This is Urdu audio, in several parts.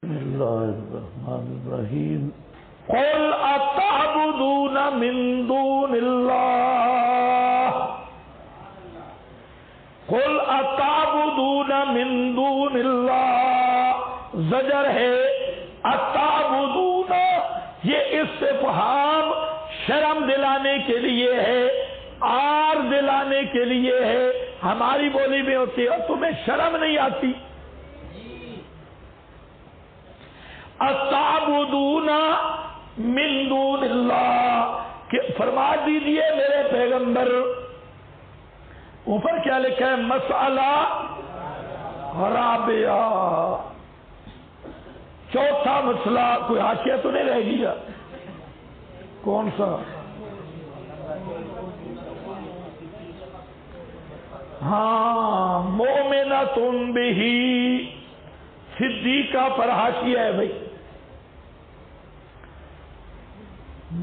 بسم اللہ الرحمن الرحیم قل اتعبدون من دون اللہ قل اتعبدون من دون اللہ زجر ہے اتعبدون، یہ استفہام شرم دلانے کے لیے ہے، آر دلانے کے لیے ہے۔ ہماری بولی میں ہوتی ہے تمہیں شرم نہیں آتی؟ اتعبدون من دون اللہ، کہ فرما دیجئے میرے پیغمبر، اوپر کیا لکھا ہے؟ مسئلہ رابعہ، چوتھا مسئلہ، کوئی حاشیہ تو نہیں رہ گیا؟ کون سا؟ ہاں، مومنۃ بہ، صدیقہ پر حاشیہ ہے بھائی،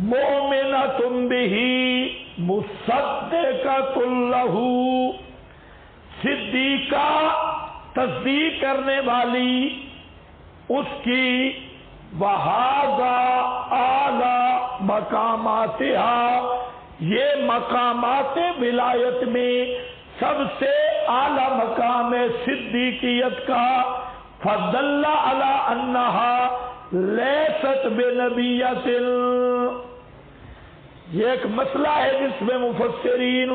مومنۃ بہ مصدقۃ لہ، صدیقہ تصدیق کرنے والی اس کی، وہذا اعلی مقاماتہا، یہ مقامات ولایت میں سب سے اعلی مقام ہے صدیقیت کا، فدل علی انہا لیست بنبیۃ، یہ ایک مسئلہ ہے جس میں مفسرین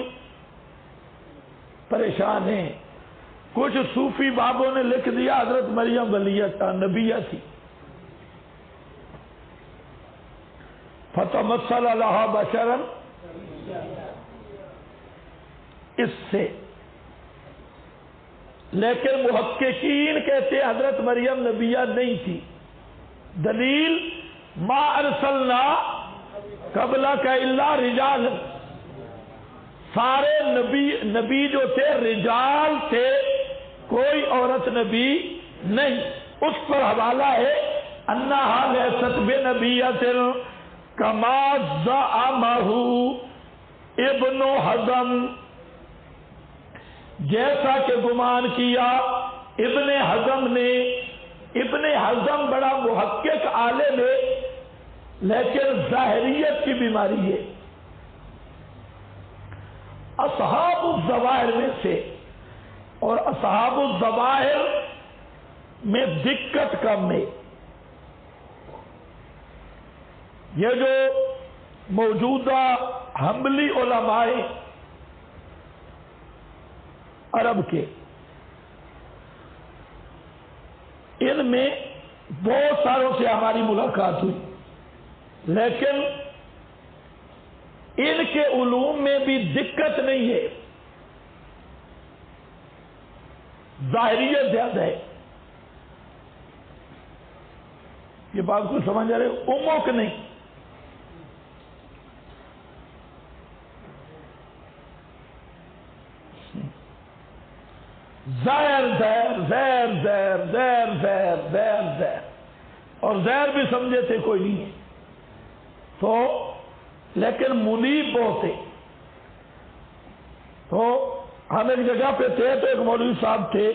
پریشان ہیں۔ کچھ صوفی بابوں نے لکھ دیا حضرت مریم ولیہ تھا، نبیہ تھی، فتمثل لہا بشرا، اس سے، لیکن محققین کہتے ہیں حضرت مریم نبیہ نہیں تھی۔ دلیل ما ارسلنا قبلک الا رجال، سارے نبی جو تھے رجال تھے، کوئی عورت نبی نہیں۔ اس پر حوالہ ہے انہا لیست بنبیۃ کما زعمہ ابن حزم، جیسا کہ گمان کیا ابن حزم نے۔ ابن حزم بڑا محقق عالم ہے، لیکن ظاہریت کی بیماری ہے۔ اصحاب الظواہر میں سے، اور اصحاب الظواہر میں دقت کم ہے۔ یہ جو موجودہ حنبلی علماء عرب کے، ان میں بہت ساروں سے ہماری ملاقات ہوئی، لیکن ان کے علوم میں بھی دقت نہیں ہے، ظاہریت زیادہ ہے۔ یہ بات کو سمجھ آ رہے؟ عمق نہیں۔ زیر زیر زیر زیر زیر زیر زیر زیر، اور زیر بھی سمجھے تھے کوئی نہیں ہے تو، لیکن منیب بہت ہے۔ تو ہم ایک جگہ پہ تھے تو ایک مولوی صاحب تھے،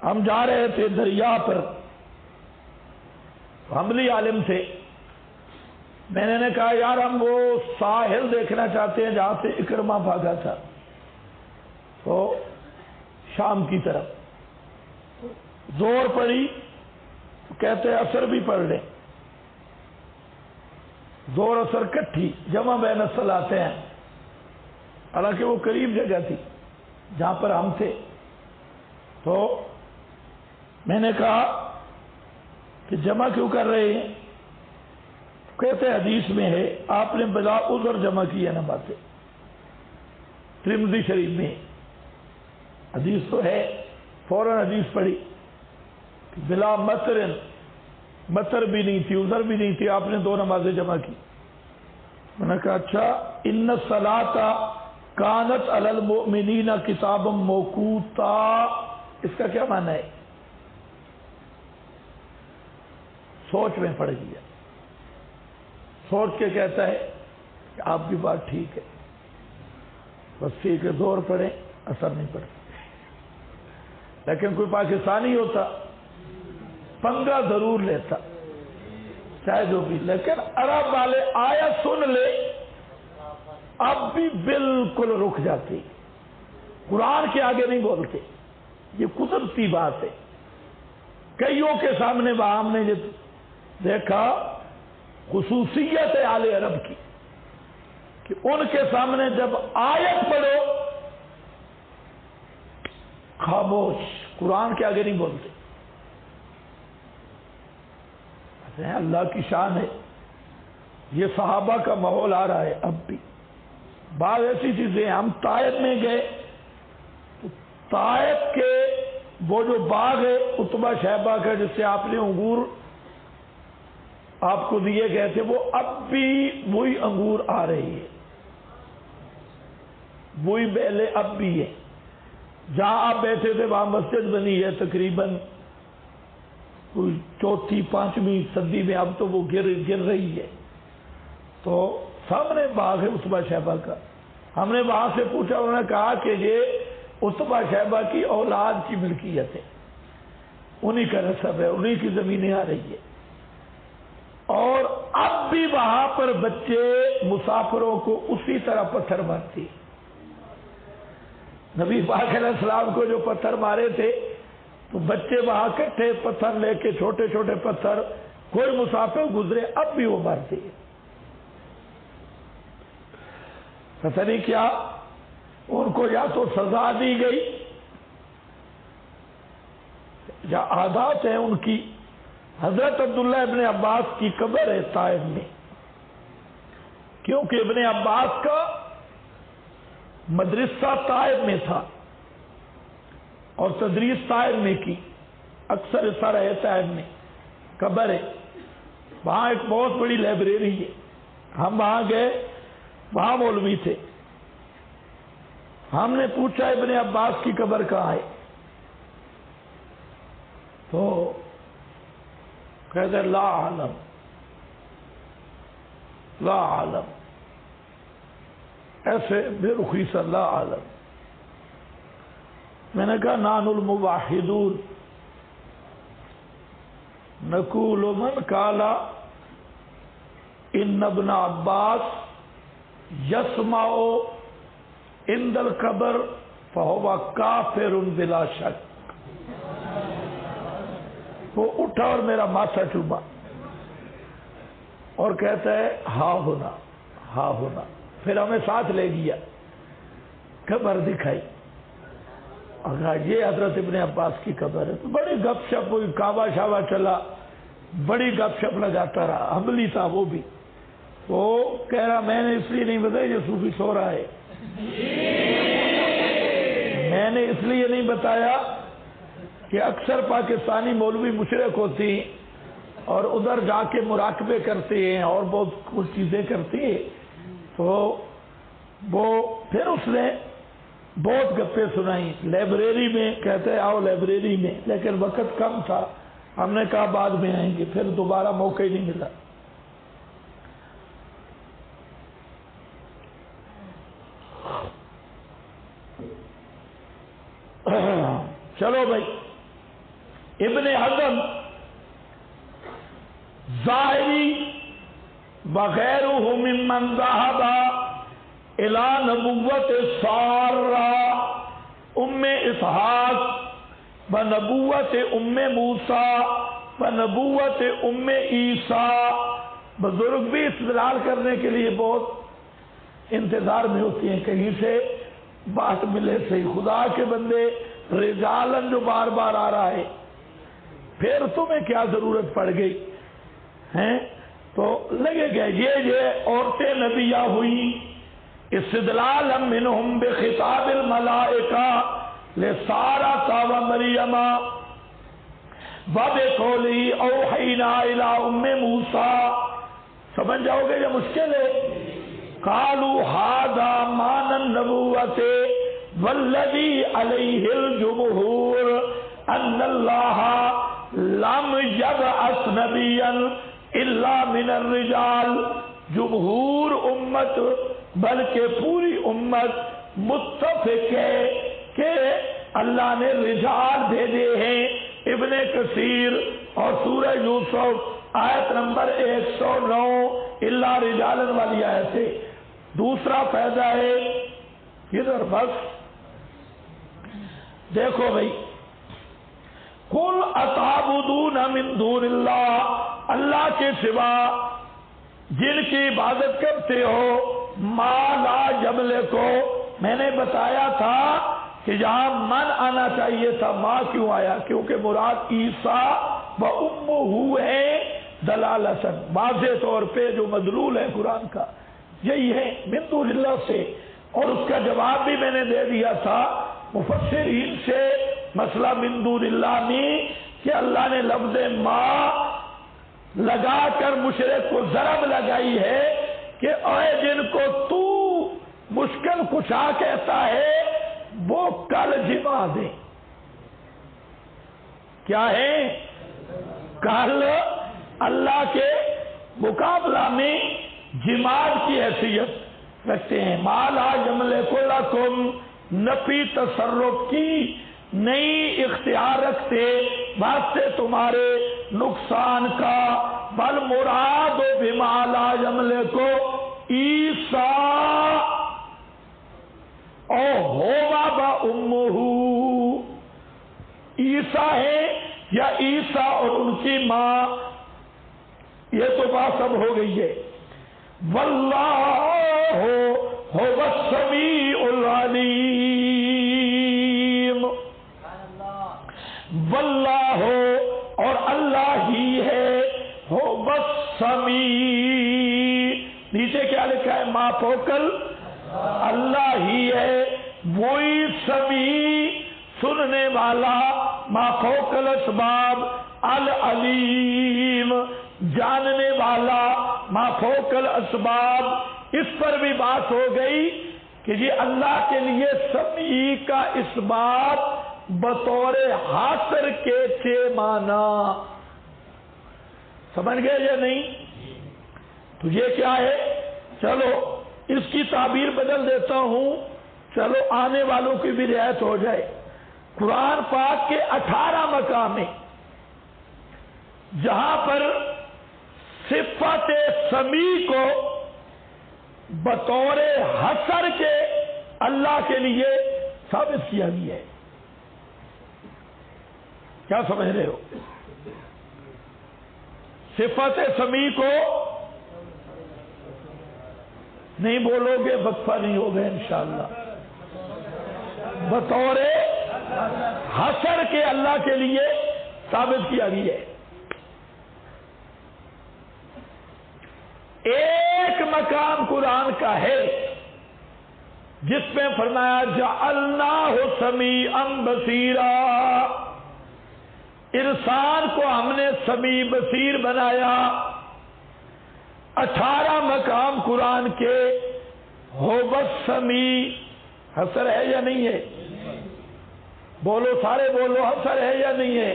ہم جا رہے تھے دریا پر، حنبلی عالم تھے۔ میں نے کہا یار ہم وہ ساحل دیکھنا چاہتے ہیں جہاں سے اکرمہ بھاگا تھا، تو شام کی طرف زور پڑی، کہتے اثر بھی پڑھ لیں، زور اثر کٹھی، جمع بین الصلاتین ہیں، حالانکہ وہ قریب جگہ تھی جہاں پر ہم تھے۔ تو میں نے کہا کہ جمع کیوں کر رہے ہیں؟ کہتے حدیث میں ہے آپ نے بلا عذر جمع کی ہے نمازیں، ترمذی شریف میں حدیث تو ہے، فوراً حدیث پڑھی، بلا مطر، مطر بھی نہیں تھی، عذر بھی نہیں تھی، آپ نے دو نمازیں جمع کی۔ میں نے کہا اچھا، ان الصلاۃ کانت علی المؤمنین کتابا موقوتا، اس کا کیا معنی ہے؟ سوچ میں پڑ گیا، سوچ کے کہتا ہے کہ آپ کی بات ٹھیک ہے، بس ٹھیک ہے، زور پڑے اثر نہیں پڑتا۔ لیکن کوئی پاکستانی ہوتا پنگا ضرور لیتا چاہے جو بھی، لیکن عرب والے آیت سن لے اب بھی بالکل رک جاتے، قرآن کے آگے نہیں بولتے. یہ قدرتی بات ہے. کئیوں کے سامنے وہاں ہم نے دیکھا خصوصیت ہے آل عرب کی کہ ان کے سامنے جب آیت پڑھو خاموش، قرآن کے آگے نہیں بولتے. اللہ کی شان ہے. یہ صحابہ کا ماحول آ رہا ہے اب بھی. بعض ایسی چیزیں، ہم طائف میں گئے تو طائف کے وہ جو باغ ہے عتبہ شیبہ کا جس سے آپ نے انگور آپ کو دیے گئے تھے، وہ اب بھی وہی انگور آ رہی ہے، وہی بیلیں اب بھی ہیں. جہاں آپ بیٹھے تھے وہاں مسجد بنی ہے تقریباً کوئی 4ویں 5ویں صدی میں، اب تو وہ گر رہی ہے. تو سامنے باغ ہے عتبہ شیبہ کا. ہم نے وہاں سے پوچھا، انہوں نے کہا کہ یہ عتبہ شیبہ کی اولاد کی ملکیت ہے، انہی کا نسب ہے، انہی کی زمینیں آ رہی ہے. اور اب بھی وہاں پر بچے مسافروں کو اسی طرح پتھر مارتے ہیں. نبی پاک علیہ السلام کو جو پتھر مارے تھے تو بچے وہاں کٹھے پتھر لے کے، چھوٹے چھوٹے پتھر، کوئی مسافر گزرے اب بھی وہ مارتے ہیں. پتہ نہیں کیا ان کو یا تو سزا دی گئی یا عادات ہیں ان کی. حضرت عبداللہ ابن عباس کی قبر ہے طائف میں، کیونکہ ابن عباس کا مدرسہ طائف میں تھا اور تدریس طائف میں کی، اکثر ایسا رہے طائف میں. قبر ہے وہاں، ایک بہت بڑی لائبریری ہے. ہم وہاں گئے، وہاں مولوی تھے. ہم نے پوچھا ابن عباس کی قبر کہاں ہے؟ تو کہتے لا عالم لا عالم، ایسے بے رخی سے لا عالم. میں نے کہا نحن الموحدون نقول من قال ان ابن عباس یسمع عند القبر فهو کافر بلا شک. وہ اٹھا اور میرا ماتھا چوما اور کہتا ہے ہاں ہونا ہاں ہونا. پھر ہمیں ساتھ لے گیا، قبر دکھائی، اور کہا یہ حضرت ابن عباس کی قبر ہے. تو بڑی گپ شپ ہوئی، کعبہ شعبہ چلا، بڑی گپ شپ لگاتا رہا. عملی تھا وہ بھی. وہ کہہ رہا میں نے اس لیے نہیں بتایا یہ صوفی سو رہا ہے، میں نے اس لیے نہیں بتایا کہ اکثر پاکستانی مولوی مشرک ہوتی ہیں اور ادھر جا کے مراقبے کرتے ہیں اور بہت کچھ چیزیں کرتی ہیں. تو وہ پھر اس نے بہت گپیں سنائی لائبریری میں. کہتے آؤ لائبریری میں، لیکن وقت کم تھا. ہم نے کہا بعد میں آئیں گے، پھر دوبارہ موقع ہی نہیں ملا. چلو بھائی، ابن حزم ظاہری وغیرہ ممن ذهب الى نبوت سارہ ام اسحاق و نبوت ام موسیٰ و نبوت ام عیسیٰ. بزرگ بھی استدلال کرنے کے لیے بہت انتظار میں ہوتی ہیں، کہیں سے بات ملے صحیح. خدا کے بندے رجالن جو بار بار آ رہا ہے، پھر تمہیں کیا ضرورت پڑ گئی ہیں؟ تو لگے گئے یہ عورتیں نبیہ ہوئی استدلالا منہم بخطاب الملائکہ لسارہ و مریم وبقولی اوحینا الی ام موسیٰ. سمجھ جاؤ گے یہ مشکل ہے. قالوا هذا معنى النبوة والذي عليه الجمهور ان الله لم يبعث نبيا الا من الرجال. جمہور امت بلکہ پوری امت متفق ہے کہ اللہ نے رجال بھیجے ہیں، ابن کثیر اور سورہ یوسف آیت نمبر 109 الا رجالن والی آیت ہے۔ دوسرا فائدہ ہے ادھر بس دیکھو بھائی، قل اتعبدون من دون اللہ، اللہ کے سوا جن کی عبادت کرتے ہو، ما لا یملکو، میں نے بتایا تھا کہ جہاں من آنا چاہیے تھا ماں کیوں آیا؟ کیونکہ مراد عیسیٰ و امہ ہے دلالتاً، واضح طور پہ جو مدلول ہے قرآن کا یہی ہے من دون اللہ سے۔ اور اس کا جواب بھی میں نے دے دیا تھا مفسرین سے، مسئلہ من دون اللہ نہیں کہ اللہ نے لفظ ماں لگا کر مشرک کو ضرب لگائی ہے کہ اے جن کو تو مشکل کشا کہتا ہے وہ کل جما دیں۔ کیا ہے؟ کل اللہ کے مقابلہ میں جماعت کی حیثیت رکھتے ہیں۔ مالا یملک لکم، نفی تصرف کی نہیں اختیار رکھتے واسطے تمہارے نقصان کا، بل مراد بما لا یملک عیسیٰ او ہوا با امہ، عیسیٰ ہے یا عیسیٰ اور ان کی ماں، یہ تو بات سب ہو گئی ہے۔ واللہ هو السمیع العلیم، واللہ اور اللہ ہی ہے، هو السمیع، نیچے کیا لکھا ہے؟ ما فوکل، اللہ ہی ہے وہی سمیع سننے والا، ما فوق الاسباب العلیم جاننے والا، ما فوق الاسباب۔ اس پر بھی بات ہو گئی کہ یہ اللہ کے لیے سمیع کا اس بات بطور حاصر کے تھے مانا، سمجھ گئے یا نہیں؟ تو یہ کیا ہے؟ چلو اس کی تعبیر بدل دیتا ہوں، چلو آنے والوں کی بھی رعایت ہو جائے۔ قرآن پاک کے 18 مقام ہیں جہاں پر صفت سمیع کو بطور حصر کے اللہ کے لیے ثابت کیا گیا ہے۔ کیا سمجھ رہے ہو؟ صفت سمیع کو نہیں بولو گے وقفہ نہیں ہوگا انشاءاللہ، بطور حصر کے اللہ کے لیے ثابت کیا گیا ہے۔ ایک مقام قرآن کا ہے جس میں فرمایا جعلناہ سمیعا بصیرا، انسان کو ہم نے سمیع بصیر بنایا۔ 18 مقام قرآن کے ہو بس سمیع، حصر ہے یا نہیں ہے؟ بولو سارے بولو، حصر ہے یا نہیں ہے؟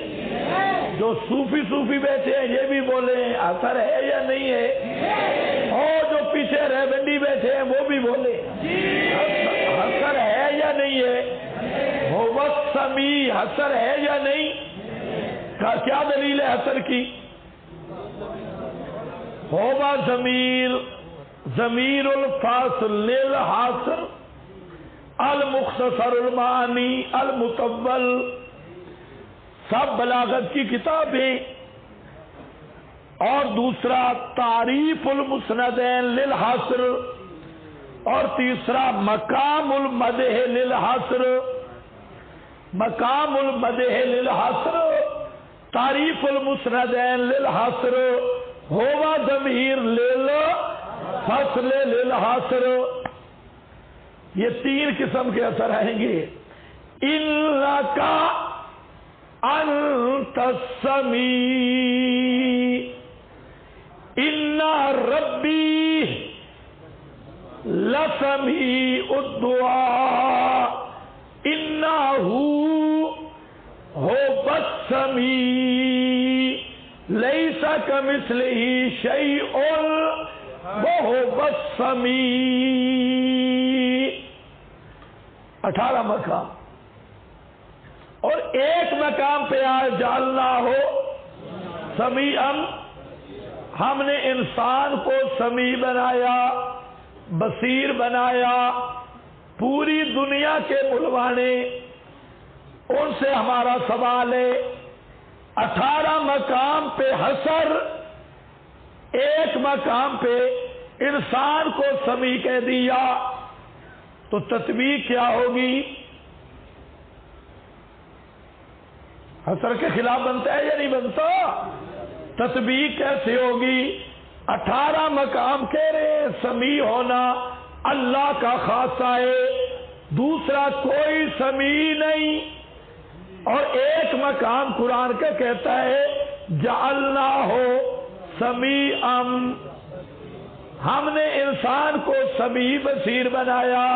جو صوفی بیٹھے ہیں یہ بھی بولے حصر ہے یا نہیں ہے؟ اور جو پیچھے رہبندی بیٹھے ہیں وہ بھی بولے حصر ہے یا نہیں ہے؟ ہو بس سمیع حصر ہے یا نہیں؟ کیا دلیل ہے حصر کی؟ ہوبا ضمیر الفاصل للحاصر المختصر المعانی المطول، سب بلاغت کی کتابیں۔ اور دوسرا تعریف المسندین للحاصر، اور تیسرا مقام المدح للحاصر، مقام المدح للحاصر، تعریف المسندین للحاصر، ہوا ضمیر للفصل للحاصر۔ یہ 3 قسم کے اثر آئیں گے۔ انک انت السمیع، ان ربی لسمیع الدعاء، انہ هو السمیع لیس کمثلہ شیء وهو السمیع۔ 18 مقام۔ اور ایک مقام پہ جعلنا ہو سمیعا، ہم نے انسان کو سمیع بنایا، بصیر بنایا، پوری دنیا کے بلوانے ان سے ہمارا سوال ہے 18 مقام پہ حسر، ایک مقام پہ انسان کو سمیع کہہ دیا تو تطبیق کیا ہوگی؟ حسر کے خلاف بنتا ہے یا نہیں بنتا؟ تطبیق کیسے ہوگی؟ 18 مقام کہہ رہے ہیں سمیع ہونا اللہ کا خاصہ ہے، دوسرا کوئی سمیع نہیں، اور ایک مقام قرآن کا کہتا ہے جعلنا ہو سمیعا، ہم نے انسان کو سمیع بصیر بنایا۔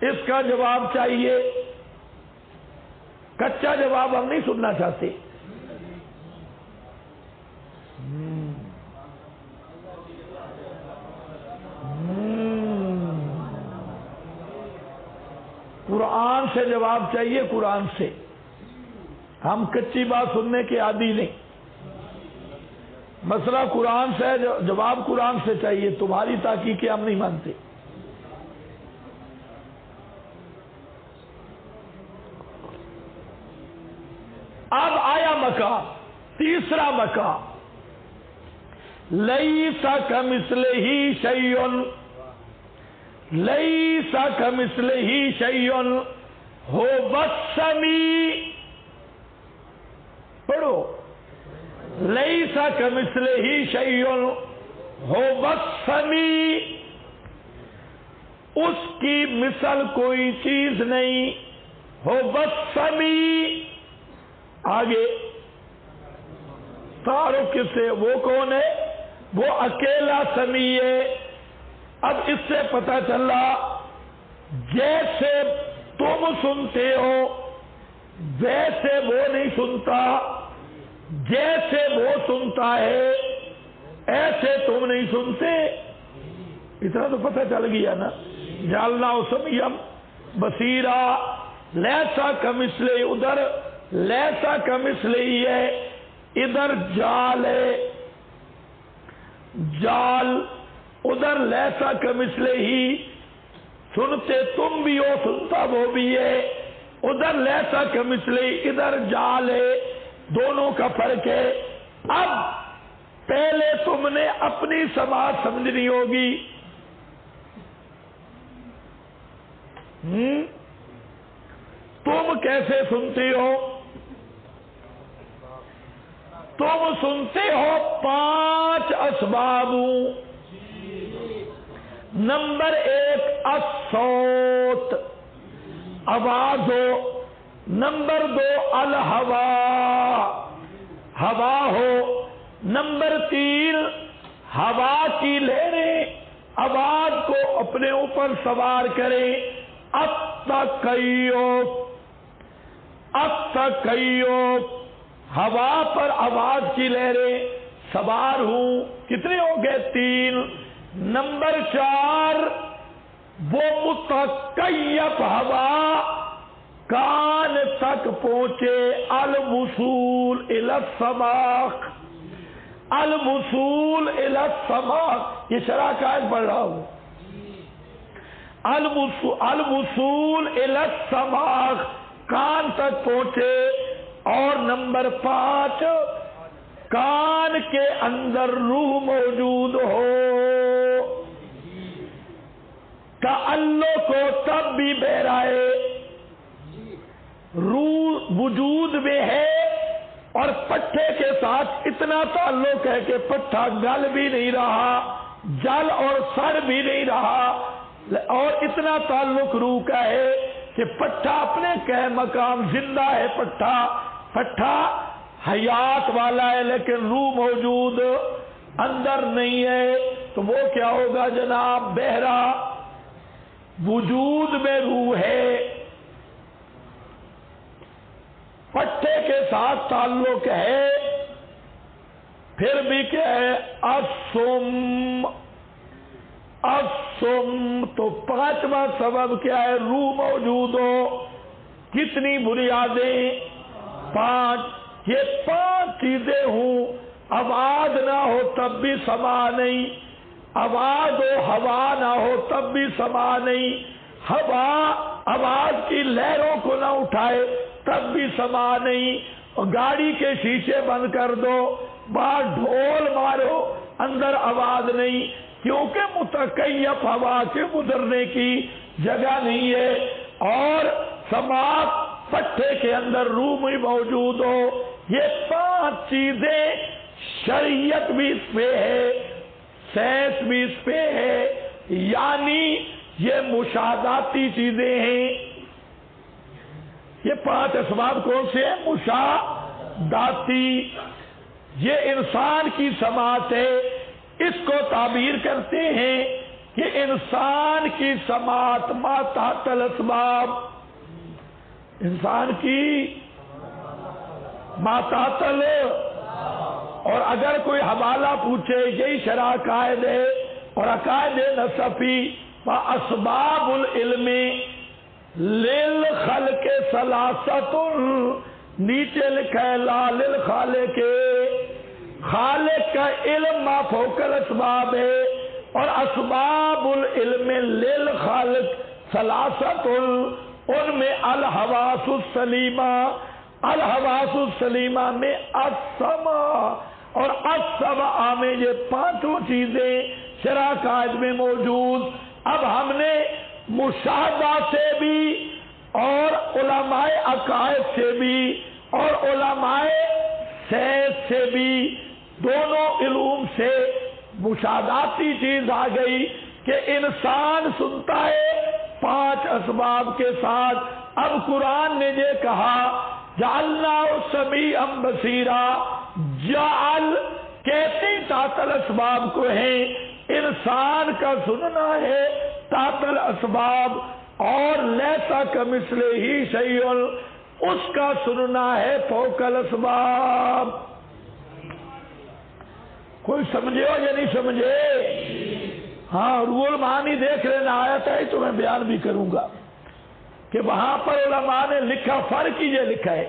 اس کا جواب چاہیے، کچا جواب ہم نہیں سننا چاہتے۔ قرآن سے جواب چاہیے، قرآن سے، ہم کچی بات سننے کے عادی نہیں۔ مسئلہ قرآن سے ہے، جواب قرآن سے چاہیے، تمہاری تحقیقیں ہم نہیں مانتے۔ اب آیا مقام، تیسرا مقام، لیس کمثلہ شیء، لیس کمثلہ شیء ھو السمیع، پڑھو، لیس کمثلہ شیء ھو السمیع، اس کی مثل کوئی چیز نہیں، ھو السمیع۔ آگے تعارف کس سے؟ وہ کون ہے؟ وہ اکیلا سمیع ہے۔ اب اس سے پتہ چلا جیسے تم سنتے ہو ویسے وہ نہیں سنتا، جیسے وہ سنتا ہے ایسے تم نہیں سنتے۔ اتنا تو پتہ چل گیا نا، جعلنا سمیعا بصیرا، لیسا کمثلہ، ادھر لیسا کمثلہ ہے، ادھر جال ہے، جال، ادھر لیسا کمثلہ ہی، سنتے تم بھی ہو سنتا وہ بھی ہے، ادھر لیسا کمثلہ، ادھر جال ہے، دونوں کا فرق ہے۔ اب پہلے تم نے اپنی سماعت سمجھنی ہوگی، تم کیسے سنتے ہو؟ تم سنتے ہو 5 اسباب، نمبر 1 الصوت، آواز ہو، نمبر 2 الہوا، ہوا ہو، نمبر 3 ہوا کی لہریں آواز کو اپنے اوپر سوار کریں، التکیف، التکیف، ہوا پر آواز کی لہریں سوار ہوں، کتنے ہو گئے؟ 3۔ نمبر 4 وہ متکیف ہوا کان تک پہنچے، الوصول الی السماع، الوصول الی السماع، یہ شرح قائد پڑھ رہا ہوں، الوصول الی السماع، کان تک پہنچے۔ اور نمبر 5 کان کے اندر روح موجود ہو، تعلق کو تب بھی بہرائے، روح وجود میں ہے اور پٹھے کے ساتھ اتنا تعلق ہے کہ پٹھا گل بھی نہیں رہا، جل اور سڑ بھی نہیں رہا، اور اتنا تعلق روح کا ہے کہ پٹھا اپنے کہ مقام زندہ ہے، پٹھا حیات والا ہے لیکن روح موجود اندر نہیں ہے، تو وہ کیا ہوگا جناب؟ بہرا، وجود میں روح ہے، پٹھے کے ساتھ تعلق ہے، پھر بھی کیا ہے؟ الصم، الصم تبسم، تو پانچواں سبب کیا ہے؟ روح موجود ہو۔ کتنی بنیادیں؟ 5۔ یہ 5 چیزیں ہوں، آواز نہ ہو تب بھی سما نہیں، آواز و ہوا نہ ہو تب بھی سما نہیں، ہوا آواز کی لہروں کو نہ اٹھائے تب بھی سما نہیں، اور گاڑی کے شیشے بند کر دو، باہر ڈھول مارو، اندر آواز نہیں، کیونکہ متکیف ہوا کے گزرنے کی جگہ نہیں ہے۔ اور سماعت پٹھے کے اندر روح بھی موجود ہو۔ یہ 5 چیزیں شریعت بھی اس پہ ہے، سائنس بھی اس پہ ہے، یعنی یہ مشاہداتی چیزیں ہیں۔ یہ 5 اسباب کون سے ہیں؟ مشاہداتی۔ یہ انسان کی سماعت ہے، اس کو تعبیر کرتے ہیں کہ انسان کی سماعت ما تحت الاسباب، انسان کی ما تحت اور اگر کوئی حوالہ پوچھے یہی شرح عقائد ہے اور عقائد نصفی، اسباب العلم للخلق ثلاثۃ، نیچے لکھا ہے لا للخالق، خالق کا علم ما فوق الاسباب ہے، اور اسباب العلم للخالق ثلاثۃ، ان میں الحواس السلیمہ، الحواس السلیمہ میں السمع اور السمع میں یہ 5 چیزیں شرع قائد میں موجود۔ اب ہم نے مشاہدہ سے بھی اور علماء عقائد سے بھی اور علماء سائنس سے بھی، دونوں علوم سے مشاہداتی چیز آ گئی کہ انسان سنتا ہے 5 اسباب کے ساتھ۔ اب قرآن نے یہ کہا جعلنا سمیعا بصیرا، جعل کہتے تحت الاسباب کو ہیں، انسان کا سننا ہے تحت الاسباب، اور لیسا کمثلہ شیء، اس کا سننا ہے فوق الاسباب۔ کوئی سمجھے ہو یا نہیں سمجھے؟ ہاں، روح المعانی دیکھ لینا، آیت ہے تو میں بیان بھی کروں گا کہ وہاں پر علماء نے لکھا، فرق یہ لکھا ہے،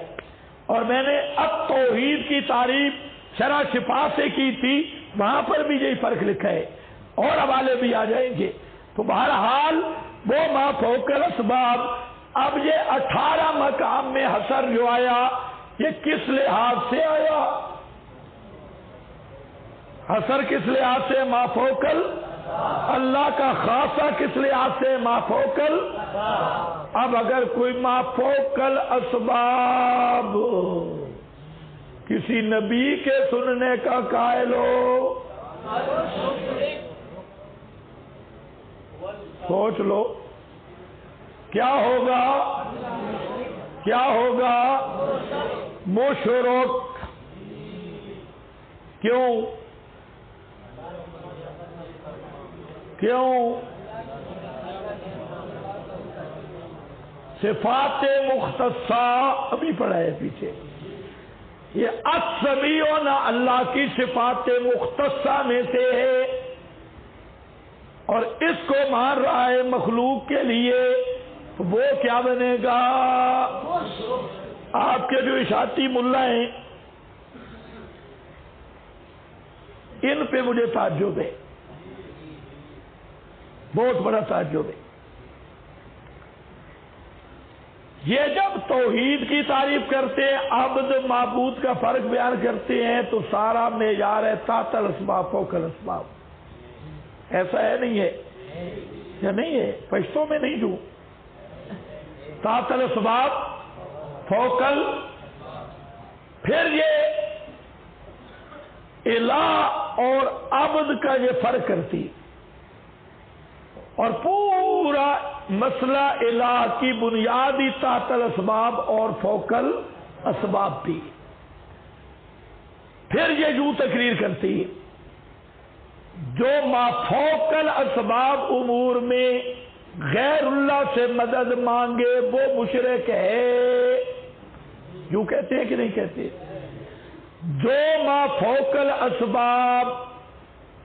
اور میں نے اب توحید کی تعریف شرح شفا سے کی تھی، وہاں پر بھی یہی فرق لکھا ہے، اور حوالے بھی آ جائیں گے۔ تو بہرحال وہ ما فوق الاسباب۔ اب یہ 18 مقام میں حصر جو آیا، یہ کس لحاظ سے آیا؟ حصر کس لحاظ سے؟ ما فوق اللہ کا خاصہ کس لحاظ سے؟ ما فوق۔ اب اگر کوئی ما فوق الاسباب کسی نبی کے سننے کا قائل ہو، سوچ لو کیا ہوگا؟ کیا ہوگا؟ مشرک۔ کیوں؟ کیوں؟ صفات مختصہ ابھی پڑھا ہے پیچھے، یہ السمیع نہ اللہ کی صفات مختصہ میں سے ہے، اور اس کو مان رہا ہے مخلوق کے لیے، وہ کیا بنے گا؟ آپ کے جو اشاعتی ملا ہیں ان پہ مجھے تعجب ہے، بہت بڑا تعجب ہے۔ یہ جب توحید کی تعریف کرتے ہیں، عبد معبود کا فرق بیان کرتے ہیں، تو سارا معیار ہے تحت الاسباب فوق الاسباب۔ ایسا ہے نہیں ہے یا نہیں ہے؟ پشتوں میں نہیں جو تحت الاسباب فوق ال، پھر یہ الہ اور عبد کا یہ فرق کرتی، اور پورا مسئلہ الہ کی بنیادی تحت الاسباب اور فوق الاسباب بھی۔ پھر یہ یوں تقریر کرتی ہے، جو ما فوق الاسباب امور میں غیر اللہ سے مدد مانگے وہ مشرک ہے۔ یوں کہتے ہیں کہ نہیں کہتے؟ جو ما فوق الاسباب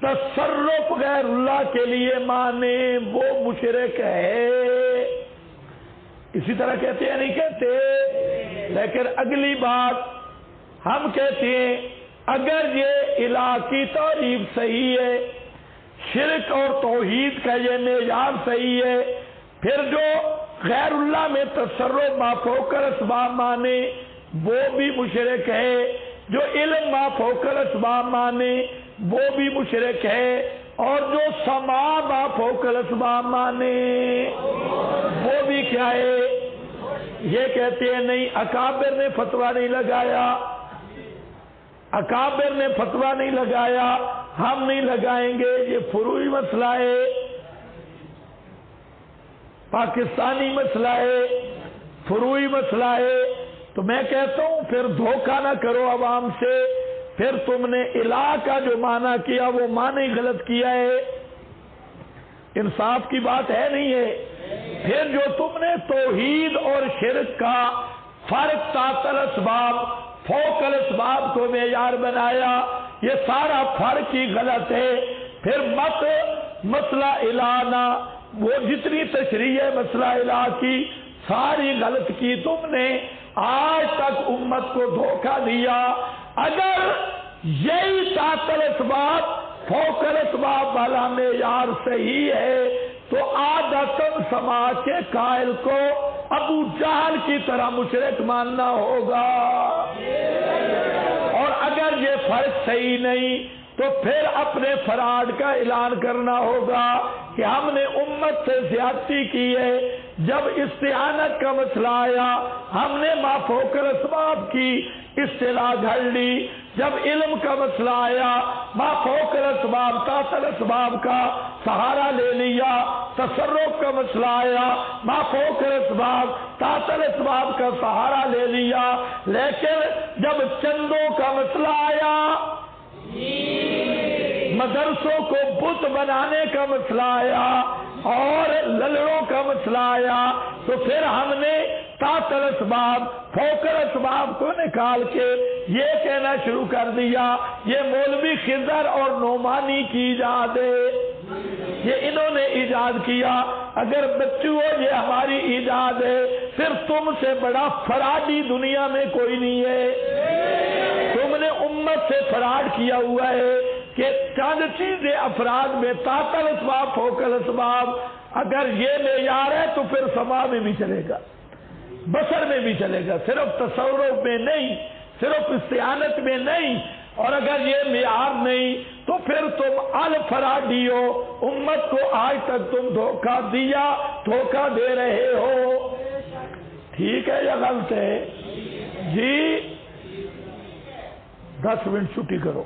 تصرف غیر اللہ کے لیے مانے وہ مشرک ہے۔ اسی طرح کہتے ہیں نہیں کہتے؟ لیکن اگلی بات ہم کہتے ہیں اگر یہ الہ کی تعریف صحیح ہے، شرک اور توحید کا یہ معیار صحیح ہے، پھر جو غیر اللہ میں تصرف ما فوق الاسباب مانے وہ بھی مشرک ہے، جو علم ما فوق الاسباب مانے وہ بھی مشرک ہے، اور جو سما ما فوق الاسباب مانے وہ بھی کیا ہے؟ یہ کہتے ہیں نہیں، اکابر نے فتویٰ نہیں لگایا، اکابر نے فتویٰ نہیں لگایا، ہم نہیں لگائیں گے، یہ فروعی مسئلہ ہے، پاکستانی مسئلہ ہے، فروعی مسئلہ ہے۔ تو میں کہتا ہوں پھر دھوکہ نہ کرو عوام سے، پھر تم نے الہ کا جو معنی کیا وہ معنی غلط کیا ہے، انصاف کی بات ہے نہیں ہے۔ پھر جو تم نے توحید اور شرک کا فرق تحت الاسباب فوق الاسباب کو معیار بنایا، یہ سارا فرق ہی غلط ہے۔ پھر مسئلہ الہ وہ جتنی تشریح ہے مسئلہ الہ کی ساری غلط کی تم نے، آج تک امت کو دھوکہ دیا۔ اگر یہی تحت الاسباب فوق الاسباب والا معیار صحیح ہے تو عادتاً سماج کے قائل کو ابو جہل کی طرح مشرک ماننا ہوگا، اور اگر یہ فرق صحیح نہیں تو پھر اپنے فراڈ کا اعلان کرنا ہوگا کہ ہم نے امت سے زیادتی کی ہے۔ جب استعانت کا مسئلہ آیا ہم نے ما فوق الاسباب کی اصطلاح گھڑ لی، جب علم کا مسئلہ آیا ما فوق الاسباب تحت الاسباب کا سہارا لے لیا، تصرف کا مسئلہ آیا ما فوق الاسباب تحت الاسباب کا سہارا لے لیا، لیکن جب چندوں کا مسئلہ آیا، مدرسوں کو بت بنانے کا مسئلہ آیا اور للڑوں کا مسئلہ آیا تو پھر ہم نے تحت الاسباب فوق الاسباب کو نکال کے یہ کہنا شروع کر دیا یہ مولوی خضر اور نعمانی کی ایجاد ہے، یہ انہوں نے ایجاد کیا۔ اگر بچوں یہ ہماری ایجاد ہے پھر تم سے بڑا فرادی دنیا میں کوئی نہیں ہے۔ تم نے امت سے فراڈ کیا ہوا ہے کہ چند چیزیں افراد میں تحت الاسباب فوق الاسباب، اگر یہ معیار ہے تو پھر سما میں بھی چلے گا، بصر میں بھی چلے گا، صرف تصور میں نہیں، صرف استعانت میں نہیں، اور اگر یہ معیار نہیں تو پھر تم الفرادی ہو، امت کو آج تک تم دھوکہ دیا، دھوکہ دے رہے ہو۔ ٹھیک ہے یا غلط ہے؟ جی 10 منٹ چھٹی کرو۔